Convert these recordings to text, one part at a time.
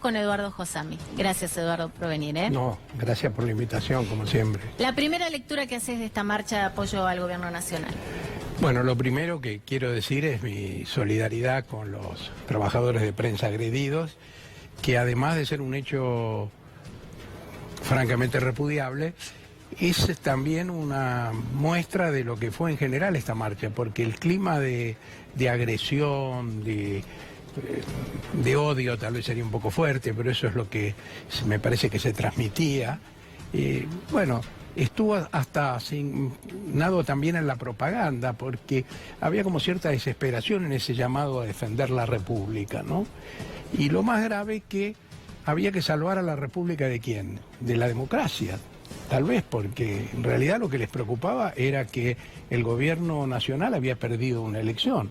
con Eduardo Josami. Gracias, Eduardo, por venir, ¿eh? No, gracias por la invitación, como siempre. La primera lectura que haces de esta marcha de apoyo al gobierno nacional. Bueno, lo primero que quiero decir es mi solidaridad con los trabajadores de prensa agredidos, que además de ser un hecho francamente repudiable, es también una muestra de lo que fue en general esta marcha, porque el clima de agresión, de odio, tal vez sería un poco fuerte, pero eso es lo que me parece que se transmitía. Bueno, estuvo hasta asignado también en la propaganda, porque había como cierta desesperación en ese llamado a defender la República, ¿no? Y lo más grave que había que salvar a la República ¿de quién? De la democracia. Tal vez porque en realidad lo que les preocupaba era que el gobierno nacional había perdido una elección.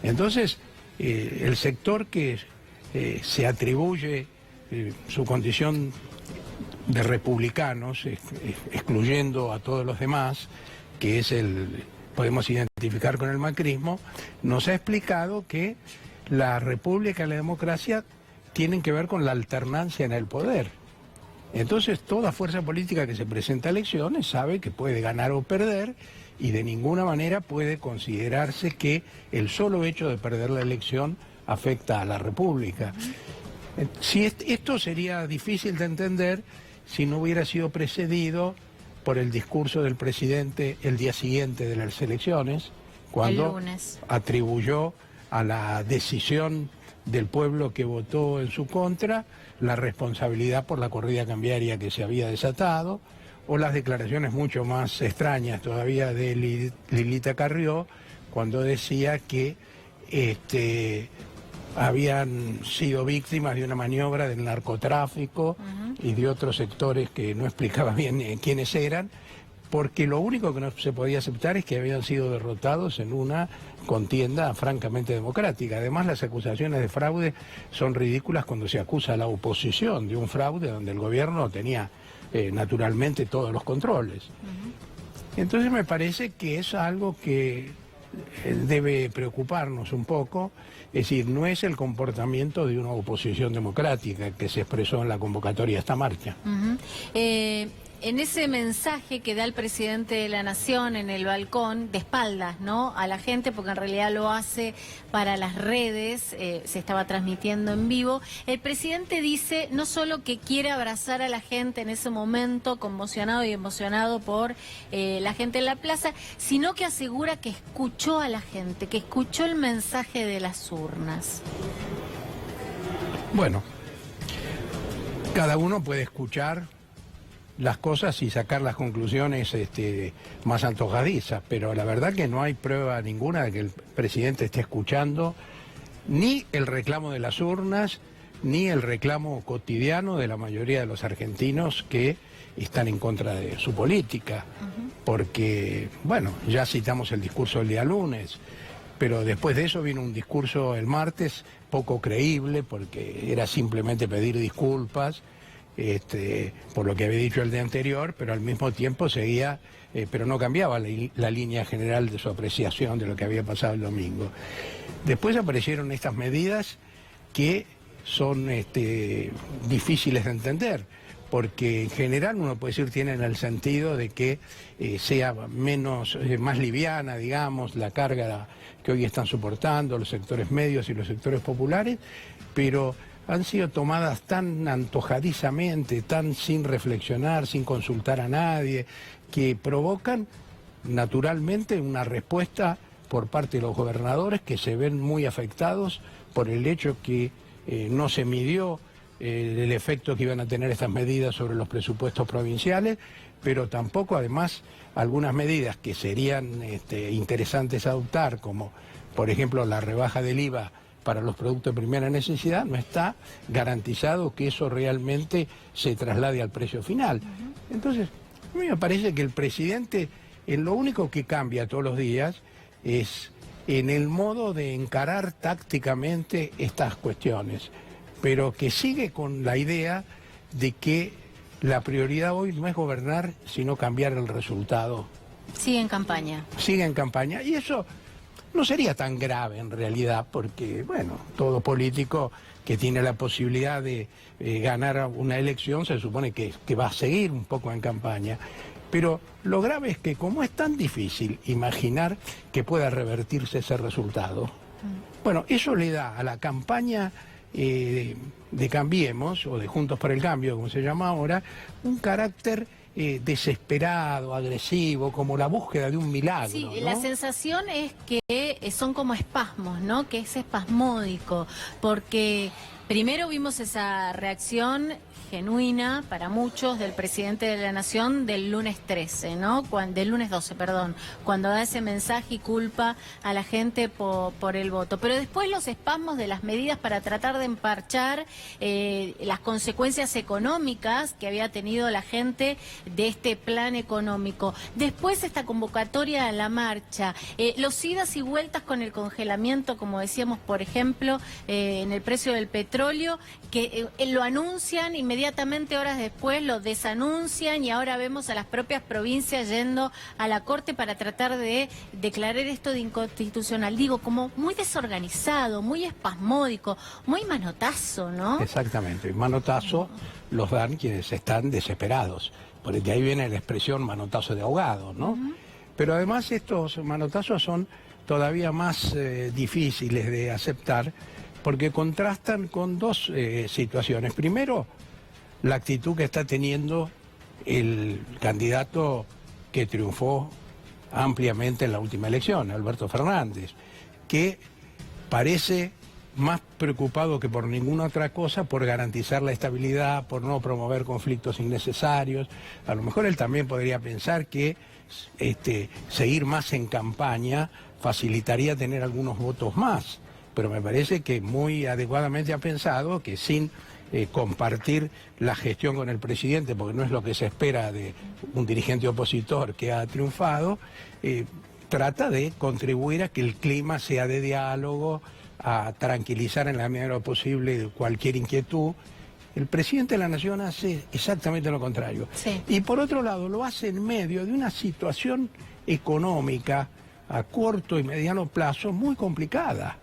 Entonces, el sector que se atribuye su condición de republicanos, excluyendo a todos los demás, que es podemos identificar con el macrismo, nos ha explicado que la república y la democracia tienen que ver con la alternancia en el poder. Entonces, toda fuerza política que se presenta a elecciones sabe que puede ganar o perder y de ninguna manera puede considerarse que el solo hecho de perder la elección afecta a la República. Si esto sería difícil de entender si no hubiera sido precedido por el discurso del presidente el día siguiente de las elecciones, cuando atribuyó a la decisión del pueblo que votó en su contra la responsabilidad por la corrida cambiaria que se había desatado, o las declaraciones mucho más extrañas todavía de Lilita Carrió, cuando decía que habían sido víctimas de una maniobra del narcotráfico y de otros sectores que no explicaba bien quiénes eran, porque lo único que no se podía aceptar es que habían sido derrotados en una contienda francamente democrática. Además, las acusaciones de fraude son ridículas cuando se acusa a la oposición de un fraude donde el gobierno tenía naturalmente todos los controles. Entonces me parece que es algo que debe preocuparnos un poco, es decir, no es el comportamiento de una oposición democrática que se expresó en la convocatoria de esta marcha. En ese mensaje que da el presidente de la Nación en el balcón, de espaldas, ¿no?, a la gente, porque en realidad lo hace para las redes, se estaba transmitiendo en vivo, el presidente dice no solo que quiere abrazar a la gente en ese momento, conmocionado y emocionado por la gente en la plaza, sino que asegura que escuchó a la gente, que escuchó el mensaje de las urnas. Bueno, cada uno puede escuchar las cosas y sacar las conclusiones más antojadizas, pero la verdad que no hay prueba ninguna de que el presidente esté escuchando ni el reclamo de las urnas, ni el reclamo cotidiano de la mayoría de los argentinos que están en contra de su política, porque, bueno, ya citamos el discurso del día lunes, pero después de eso vino un discurso el martes poco creíble, porque era simplemente pedir disculpas por lo que había dicho el día anterior, pero al mismo tiempo seguía, pero no cambiaba la línea general de su apreciación de lo que había pasado el domingo. Después aparecieron estas medidas que son difíciles de entender, porque en general uno puede decir tienen el sentido de que sea más liviana, digamos, la carga que hoy están soportando los sectores medios y los sectores populares, pero han sido tomadas tan antojadizamente, tan sin reflexionar, sin consultar a nadie, que provocan naturalmente una respuesta por parte de los gobernadores que se ven muy afectados por el hecho que no se midió el efecto que iban a tener estas medidas sobre los presupuestos provinciales, pero tampoco además algunas medidas que serían interesantes adoptar, como por ejemplo la rebaja del IVA para los productos de primera necesidad, no está garantizado que eso realmente se traslade al precio final. Entonces, a mí me parece que el presidente, en lo único que cambia todos los días, es en el modo de encarar tácticamente estas cuestiones, pero que sigue con la idea de que la prioridad hoy no es gobernar, sino cambiar el resultado. Sigue en campaña. Sigue en campaña, y eso no sería tan grave en realidad, porque, bueno, todo político que tiene la posibilidad de ganar una elección se supone que va a seguir un poco en campaña. Pero lo grave es que como es tan difícil imaginar que pueda revertirse ese resultado, bueno, eso le da a la campaña de Cambiemos, o de Juntos por el Cambio, como se llama ahora, un carácter desesperado, agresivo, como la búsqueda de un milagro. Sí, ¿no? La sensación es que son como espasmos, ¿no? Que es espasmódico, porque primero vimos esa reacción genuina para muchos del presidente de la Nación del lunes 13, ¿no? Del lunes 12, perdón, cuando da ese mensaje y culpa a la gente por el voto. Pero después los espasmos de las medidas para tratar de emparchar las consecuencias económicas que había tenido la gente de este plan económico. Después esta convocatoria a la marcha, los idas y vueltas con el congelamiento, como decíamos, por ejemplo, en el precio del petróleo, que lo anuncian inmediatamente horas después, lo desanuncian, y ahora vemos a las propias provincias yendo a la Corte para tratar de declarar esto de inconstitucional. Digo, como muy desorganizado, muy espasmódico, muy manotazo, ¿no? Exactamente, manotazo los dan quienes están desesperados, porque de ahí viene la expresión manotazo de ahogado, ¿no? Pero además estos manotazos son todavía más difíciles de aceptar, porque contrastan con dos situaciones. Primero, la actitud que está teniendo el candidato que triunfó ampliamente en la última elección, Alberto Fernández, que parece más preocupado que por ninguna otra cosa por garantizar la estabilidad, por no promover conflictos innecesarios. A lo mejor él también podría pensar que seguir más en campaña facilitaría tener algunos votos más, pero me parece que muy adecuadamente ha pensado que sin compartir la gestión con el presidente, porque no es lo que se espera de un dirigente opositor que ha triunfado, trata de contribuir a que el clima sea de diálogo, a tranquilizar en la medida de lo posible cualquier inquietud. El presidente de la Nación hace exactamente lo contrario. Sí. Y por otro lado lo hace en medio de una situación económica a corto y mediano plazo muy complicada,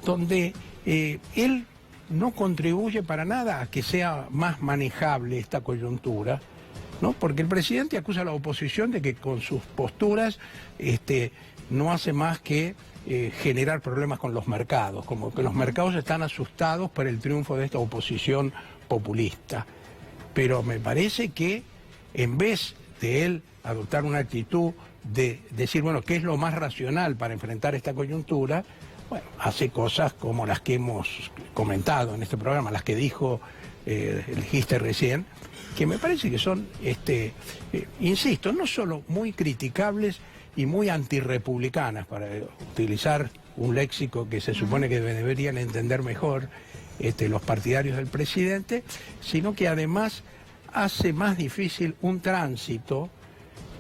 donde él no contribuye para nada a que sea más manejable esta coyuntura, ¿no? Porque el presidente acusa a la oposición de que con sus posturas no hace más que generar problemas con los mercados, como que los mercados están asustados por el triunfo de esta oposición populista. Pero me parece que en vez de él adoptar una actitud de decir, bueno, ¿qué es lo más racional para enfrentar esta coyuntura?, bueno, hace cosas como las que hemos comentado en este programa, las que dijiste recién, que me parece que son, insisto, no solo muy criticables y muy antirrepublicanas, para utilizar un léxico que se supone que deberían entender mejor los partidarios del presidente, sino que además hace más difícil un tránsito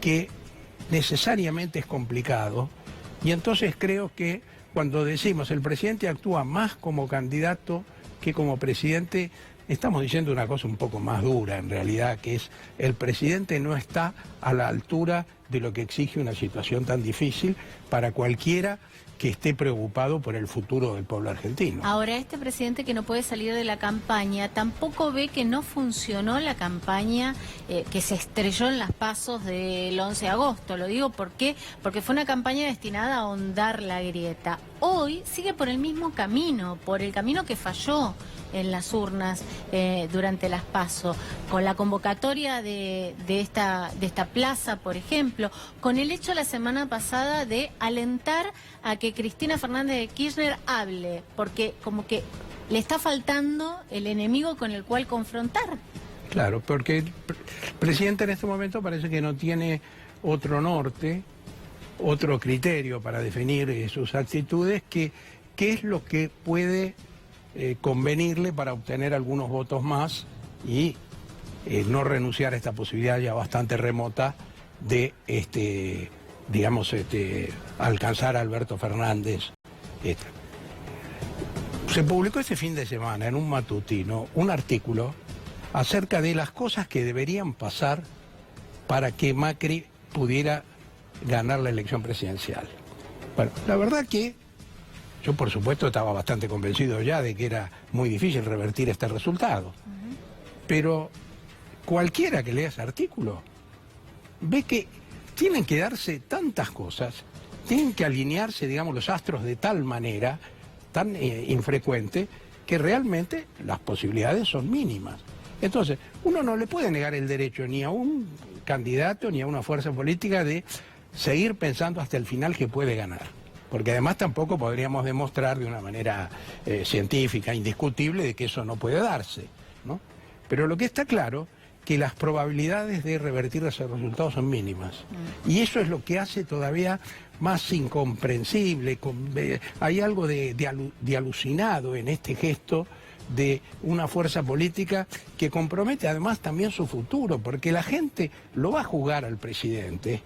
que necesariamente es complicado. Y entonces creo que cuando decimos el presidente actúa más como candidato que como presidente, estamos diciendo una cosa un poco más dura en realidad, que es el presidente no está a la altura de lo que exige una situación tan difícil para cualquiera que esté preocupado por el futuro del pueblo argentino. Ahora, este presidente que no puede salir de la campaña, tampoco ve que no funcionó la campaña que se estrelló en las pasos del 11 de agosto. Lo digo porque fue una campaña destinada a ahondar la grieta. Hoy sigue por el mismo camino, por el camino que falló en las urnas durante las PASO, con la convocatoria de esta plaza, por ejemplo, con el hecho la semana pasada de alentar a que Cristina Fernández de Kirchner hable, porque como que le está faltando el enemigo con el cual confrontar. Claro, porque el presidente en este momento parece que no tiene otro norte, otro criterio para definir sus actitudes, que qué es lo que puede convenirle para obtener algunos votos más y no renunciar a esta posibilidad ya bastante remota de alcanzar a Alberto Fernández. Se publicó este fin de semana en un matutino un artículo acerca de las cosas que deberían pasar para que Macri pudiera ganar la elección presidencial. Bueno, la verdad que yo por supuesto estaba bastante convencido ya de que era muy difícil revertir este resultado. Pero cualquiera que lea ese artículo ve que tienen que darse tantas cosas, tienen que alinearse, digamos, los astros de tal manera, tan infrecuente, que realmente las posibilidades son mínimas. Entonces, uno no le puede negar el derecho ni a un candidato ni a una fuerza política de seguir pensando hasta el final que puede ganar. Porque además tampoco podríamos demostrar de una manera científica, indiscutible, de que eso no puede darse, ¿no? Pero lo que está claro, que las probabilidades de revertir esos resultados son mínimas. Y eso es lo que hace todavía más incomprensible. Hay algo de alucinado en este gesto de una fuerza política que compromete además también su futuro, porque la gente lo va a juzgar al presidente